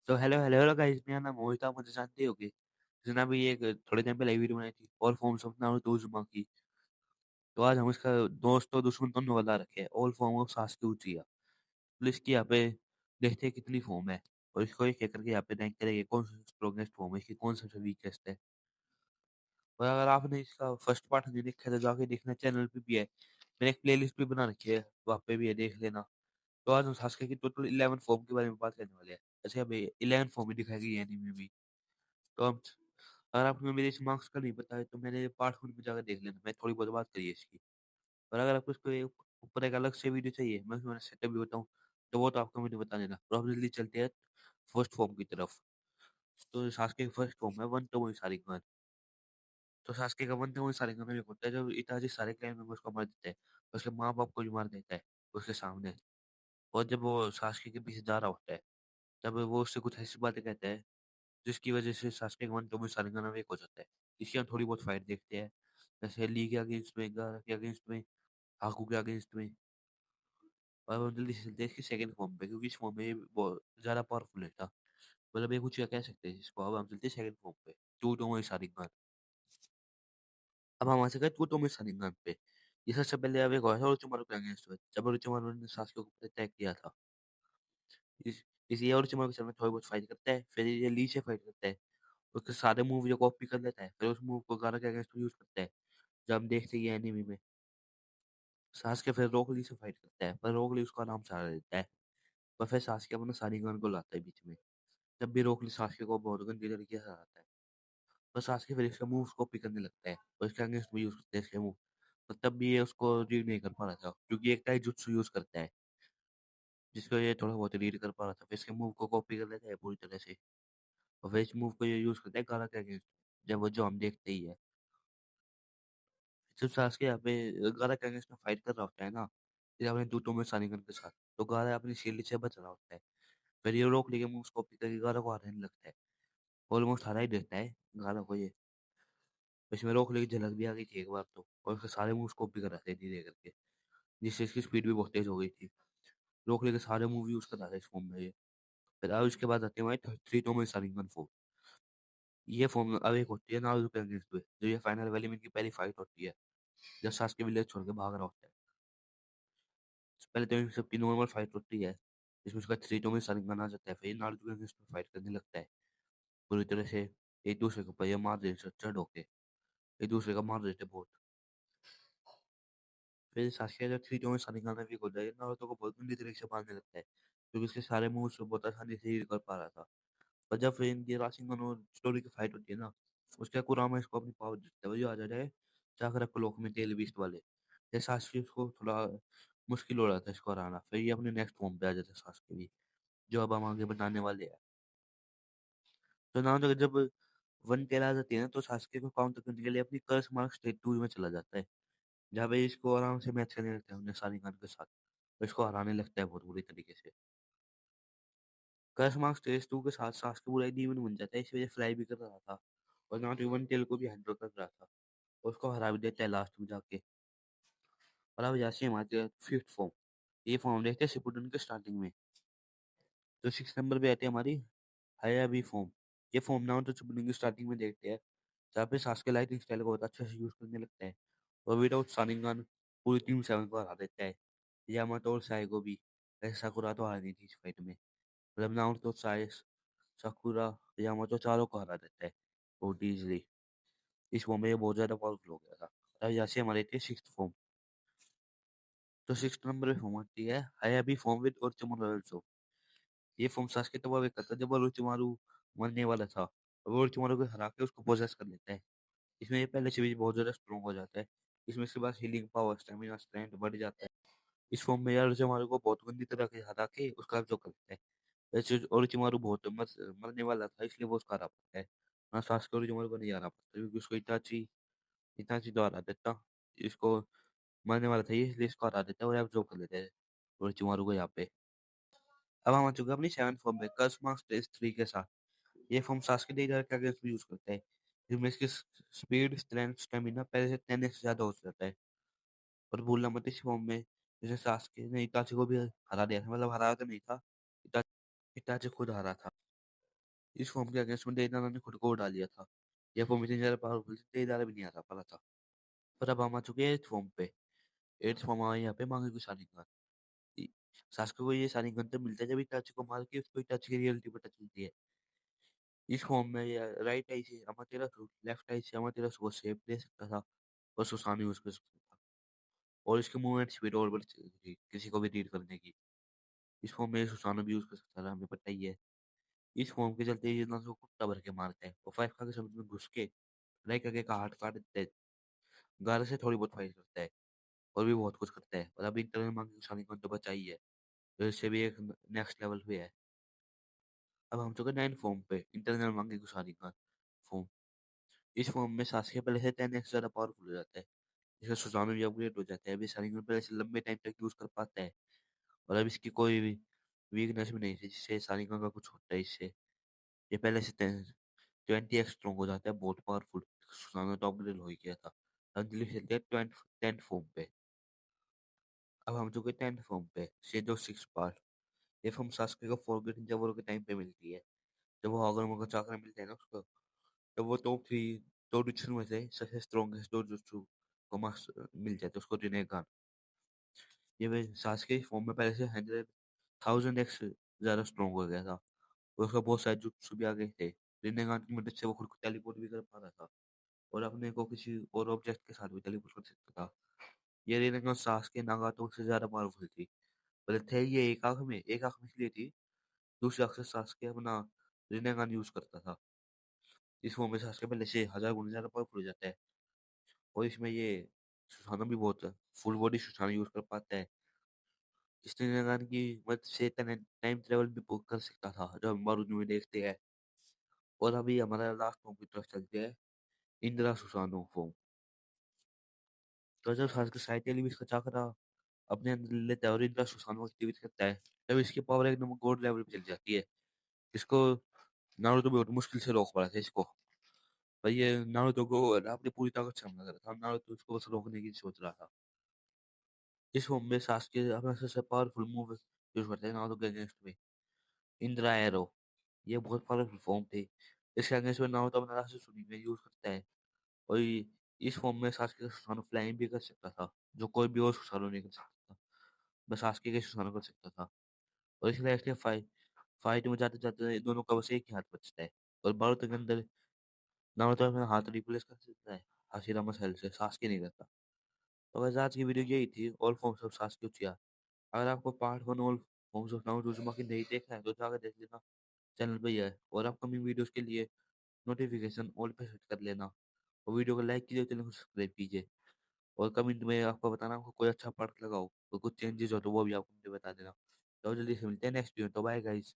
तो hello guys, मेरा नाम मोहित, आप मुझे जानते होगे। जिसने अभी एक थोड़े टाइम पहले वीडियो बनाई थी, ऑल फॉर्म्स ऑफ नारुतो की। तो आज हम इसका दोस्त और दुश्मन दोनों वाला रखे हैं, ऑल फॉर्म ऑफ सास्के उचिया। तो इसकी यहाँ पे देखते हैं कितनी फॉर्म है, और इसको एक एक करके यहाँ पे रैंक करेंगे कौन सा स्ट्रॉन्गेस्ट फॉर्म है, इसकी कौन सबसे वीकेस्ट है। और अगर आपने इसका फर्स्ट पार्ट नहीं देखा तो जाके देखना, चैनल पे भी है। मैंने एक प्लेलिस्ट भी बना रखी है, वहाँ पे भी है, देख लेना। तो आज हम सास्के की टोटल 11 फॉर्म के बारे में बात करने वाले हैं। ऐसे अभी 11 फॉर्म ही दिखाई गई है एनीमे में भी। तो अब अगर आपको मेरे इस मार्क्स का नहीं पता है तो मैंने पार्ट 1 में जाकर देख लेना, मैं थोड़ी बहुत बात करी है इसकी। और अगर आपको इसको ऊपर एक अलग से वीडियो चाहिए, मैं उसमें सेटअप भी बताऊँ, तो वो तो आपको मुझे बता देना। तो अब जल्दी चलते हैं फर्स्ट फॉर्म की तरफ। तो सास्के की फर्स्ट फॉर्म है वन टोमोई सारिगन। तो सास्के का वन टोमोई सारिगन में एक होता है जब इताची सारे क्लैन मेंबर्स को मार देता है, उसके माँ बाप को भी मार देता है उसके सामने। और जब वो सास्के के पीछे जा रहा होता है, तब वो उससे कुछ ऐसी बातें कहता है जिसकी वजह से सास्के का वन टोमोई सारिगन अवेक हो जाता है। इसकी हम थोड़ी बहुत फाइट देखते हैं, जैसे ली के अगेंस्ट में, गारा के अगेंस्ट में, हाकू के अगेंस्ट में। और हम जल्दी से चलते हैं इसकी सेकंड फॉर्म पे, क्योंकि इस फॉर्म में ये बहुत ज़्यादा पावरफुल है था। मतलब ये कुछ कह सकते हैं इसको। अब हम चलते हैं सेकंड फॉर्म पे, टू टोमोई सारिगन। अब हम आ चुके हैं टू टोमोई सारिगन पे। ये सबसे पहले अब एक हुआ था ओरोचिमारू के अगेंस्ट में, जब ओरोचिमारू ने सास्के को अटैक किया था। इस ये ओरोचिमारू के सामने थोड़ी बहुत फाइट करता है, फिर ये ली से फाइट करता है, उसके सारे मूव ये कॉपी कर लेता है, फिर उस मूव को गारा के अगेंस्ट में यूज करता है। जब हम देखते हैं ये एनीमे में, सास्के फिर रोक ली से फाइट करता है, पर रोक ली उसको आराम से हरा देता है। और फिर सास्के अपना सानिगान को लाता है बीच में। जब भी रोक ली सास्के को बहुत गंदी तरीके से हराता है, तो सास्के फिर इसका मूव कॉपी करने लगता है और इसके अगेंस्ट में यूज करता है इसके मूव। तो तब भी ये उसको रीड नहीं कर पा रहा था, क्योंकि एक टाइजुत्सु यूज करता है जिसको ये थोड़ा बहुत रीड कर पा रहा था। फिर इसके मूव को कॉपी कर लेता है पूरी तरह से, और फिर इस मूव को ये यूज करता है गारा के अगेंस्ट, जब वो जो हम देखते ही है। जब सास्के यहाँ पे गारा के अगेंस्ट में फाइट कर रहा होता है ना, फिर अपने दूतों में सानिगन के साथ, तो गारा अपनी शील्ड से बच रहा होता है। फिर ये रोक लेके मूव्स कॉपी करके गारा को हराने लगता है, ऑलमोस्ट हरा ही देता है गारा को ये। इसमें रोक लेके झलक भी आ गई थी एक बार तो, और उसके सारे मूव्स कॉपी कर रहे थे धीरे करके, जिससे इसकी स्पीड भी बहुत तेज हो गई थी। रोक लेके सारे मूव यूज कर रहा था इस फॉर्म में ये। फिर अब इसके बाद आते हैं हमारे थ्री टोमो सारिंगन फॉर्म। ये फॉर्म अब एक होती है नारुतो के अगेंस्ट में, जो ये फाइनल वाली में इनकी पहली फाइट होती है, जब सास्के विलेज छोड़ के भाग रहा होता है। पहले तो इन सबकी नॉर्मल फाइट होती है, जिसमें उसका थ्री टोमो सारिंगन आ जाता है, फिर ये नारुतो के अगेंस्ट में फाइट करने लगता है पूरी तरह से। एक दूसरे के ऊपर ये मार देते चढ़ होके, एक दूसरे का मार देते बहुत। फिर सास्के जब थ्री टोमो सारिंगन में वीक होता है, नारुतो को बहुत गंदी तरीके से मारने लगता है, क्योंकि उसके सारे मूव्स बहुत आसानी से ही कर पा रहा था। और जब फिर इनकी राशिंगन और स्टोरी की फाइट होती है ना, उसके कुरामा इसको अपनी पावर देता है, वो जो आ जाता है चाकर क्लोक में तेल बीस्ट वाले। ये सास्के उसको थोड़ा मुश्किल हो रहा था इसको हराना, फिर ये अपने नेक्स्ट फॉर्म पे आ जाता है सास्के भी, जो अब हम आगे बताने वाले हैं। तो ना तो जब वन टेल आ जाती है ना, तो सास्के को काउंटर करने के लिए अपनी कर्स मार्क स्टेट 2 में चला जाता है, जहाँ पे इसको आराम से मैच करने लगता है अपने सारिंगन के साथ, और इसको हराने लगता है बहुत बुरी तरीके से। कर्स मार्क स्टेज 2 के साथ सास्के पूरा डीमन बन जाता है, इस वजह फ्लाई भी कर रहा था, और नॉट इवन टेल को भी हैंडल कर रहा था, और उसको हरा भी देता है लास्ट में जाके। और अब जैसे हमारे फिफ्थ फॉर्म, ये फॉर्म देखते हैं शिपुडन के स्टार्टिंग में। तो सिक्स नंबर पे आती है हमारी हायाबी फॉर्म। ये फॉर्म ना तो शिपुडन की स्टार्टिंग में देखते हैं, जहाँ पे सास्के लाइटिंग स्टाइल को बहुत अच्छे से यूज करने लगता है, और विदाउट सानिंगन पूरी टीम 7 को हरा देता है। यामातो और साइको भी, ऐसे साकुरा तो हार नहीं थी इस फाइट में। मतलब नारुतो, साइस, साकुरा, यामातो चारों को हरा देता है बहुत इजीली। इस फॉर्म में ये बहुत ज्यादा पावरफुल हो गया था। अब जैसे हमारे थे सिक्स फॉर्म। तो सिक्स नंबर पे फॉर्म आती है हायाबी फॉर्म विद ओरोचिमारू। ये फॉर्म सास्के तब अवेक करता है जब ओरोचिमारू मरने वाला था, और ओरोचिमारू को हरा के उसको पोजेस कर लेता है। इसमें ये पहले से भी बहुत ज्यादा स्ट्रॉन्ग हो जाता है। इसमें इसके पास हीलिंग पावर, स्टेमिना, स्ट्रेंथ बढ़ जाता है। इस फॉर्म में ओरोचिमारू को बहुत गंदी तरह के हरा के उसका जो कर लेता है। वैसे ओरोचिमारू बहुत मरने वाला था, इसलिए वो उसका हरा पाता है। हाँ, सास्के ओरोचिमारू को नहीं हरा पाता, क्योंकि उसको इताची इताची तो हरा देता। इसको मरने वाला था ये, इसलिए इसको हरा देता है और अब जो कर लेते हैं ओरोचिमारू को यहाँ पे। अब हम आ चुके हैं अपनी सेवन फॉर्म में, कर्समा स्टेज 3 के साथ। ये फॉर्म सास्के डेजर के अगेंस्ट भी यूज करता है। इसमें इसकी स्पीड, स्ट्रेंथ, स्टेमिना पहले से 10x ज्यादा हो जाता है। और भूलना मत इस फॉर्म में जैसे सास्के ने इताची को भी हरा दिया था, मतलब हराया तो नहीं था, इताची इताची खुद हरा था। इस फ़ॉर्म के अगेंस्ट में डेइनाना ने खुद को उड़ा लिया था। ये फ़ॉर्म इतनी ज़्यादा पावरफुल थी, डेइनाना भी नहीं आ पाता था। पर अब हम आ चुके हैं 8th फ़ॉर्म पे। 8th फ़ॉर्म हमारे यहाँ पे मांगे की शालिंगन। इ सास्के को ये शालिंगन तब मिलता है जब इटाची को मार के उसको इटाची की रियलिटी पता चलती है। इस फ़ॉर्म में ये राइट आई से अमातेरासु, लेफ्ट आई से अमातेरासु को शेप दे सकता था और सुसानु यूज़ कर सकता था। और इसकी मूवमेंट स्पीड और बढ़ सकती थी, किसी को भी रीड करने की। इस फ़ॉर्म में सुसानु भी यूज़ कर सकता था, हमें पता ही है। इस फ़ॉर्म के चलते ये ना तो कुत्ता भर के मारता है और 5 खा के समुद्र में घुस के लाइका का हाथ काट देता है। गारे से थोड़ी बहुत फाइट करता है और भी बहुत कुछ करता है। और अब इंटरनल मांगे की शालिंगन तो बचा ही है, तो इससे भी एक नेक्स्ट लेवल पे है। अब हम चुके 9 फॉर्म पे, इंटरनल मांगे की शालिंगन फॉर्म। इस फॉर्म में सास्के पहले से 10x ज़्यादा पावरफुल हो जाता है। इसका सुज़ानु भी अपग्रेड हो जाता है। अभी शालिंगन पहले से लंबे टाइम तक यूज़ कर पाता है और अब इसकी कोई भी वीकनेस भी नहीं थी जिससे शालिंगन का कुछ होता है इससे। ये पहले से 20x स्ट्रॉन्ग हो जाता है, बहुत पावरफुल। सुज़ानु तो अपग्रेड हो ही गया था। अब जल्दी चलते हैं 10th फॉर्म पे। अब हम चुके 10th फॉर्म पे, शेडो 6 पार्ट। ये फॉर्म सास्के को फॉरगेटिंग ज़रूर के टाइम पे मिलती है। जब वो हॉगवर्ट्स का चक्र मिलता है ना उसको, तो वो टॉप 3 डोजुत्सु में से सबसे स्ट्रॉन्गेस्ट डोजुत्सु को मिल जाता है उसको रिनेगान। ये वे सास्के इस फॉर्म में पहले से 100,000x ज़्यादा स्ट्रॉन्ग हो गया था और उसका बहुत सारे जुत्सु भी आ गए थे। रिनेगान की मदद से वो खुद को टेलीपोर्ट भी कर पा रहा था और अपने को किसी और ऑब्जेक्ट के साथ भी टेलीपोर्ट कर सकता था। ये रिनेगान सास्के नागातों से ज़्यादा पावरफुल थी। पहले थे ये एक आँख में इसलिए थी, दूसरी आँख से सास्के अपना रिनेगान यूज़ करता था। इस फॉर्म में सास्के पहले से 1000 गुना ज़्यादा पावरफुल हो जाता है और इसमें ये सुसाना भी बहुत है, फुल बॉडी सुसाना यूज़ कर पाता है। इसने निगरान की मदद से टाइम ट्रैवल भी कर सकता था, जो हम बारूद में देखते हैं। और अभी हमारा लास्ट फॉर्म की तरफ चलते हैं, इंदिरा सुसानो फॉर्म। तो जब साइकिल भी इसका चाकरा अपने अंदर ले लेता है और इंदिरा सुसानो को एक्टिवेट करता है, तब इसकी पावर एकदम गॉड लेवल पे चली जाती है। इसको नारुतो बहुत मुश्किल से रोक पाया था इसको। पर ये नारुतो को अपनी पूरी ताकत से हमला कर रहा था, नारुतो इसको बस रोकने की सोच रहा था। इस फॉर्म में सास्के अपना सबसे पावरफुल मूव यूज करते हैं नारुतो के अगेंस्ट में, इंदिरा एरो। ये बहुत पावरफुल फॉर्म थी। इसके अगेंस्ट में नारुतो अपना रास्ते में यूज करता है और इस फॉर्म में सास्के का सुसानो फ्लाइंग भी कर सकता था, जो कोई भी और सुसानो नहीं कर सकता था। बस सास्के के सुसानो कर सकता था। और इसलिए इसलिए फाइट में जाते जाते दोनों का बस एक ही हाथ बचता है और बारूद के अंदर नारुतो अपना हाथ रिप्लेस कर सकता है हाशिरामा सेल से, सास्के नहीं करता। तो वैसे आज की वीडियो यही थी, all forms of Sasuke Uchiha. अगर आपको part 1 all forms of Naruto Uzumaki नहीं देखा है तो जाकर देख लेना, चैनल पे ही है। और अपकमिंग वीडियोस के लिए नोटिफिकेशन ऑल पे सेट कर लेना और वीडियो को लाइक कीजिए, चैनल को सब्सक्राइब कीजिए। और कमेंट में आपको बताना आपको कोई अच्छा पार्ट लगा हो, तो कुछ चेंजेस हो तो वो भी आप मुझे बता देना। तो जल्दी से मिलते हैं नेक्स्ट वीडियो, तो बाय गाइस।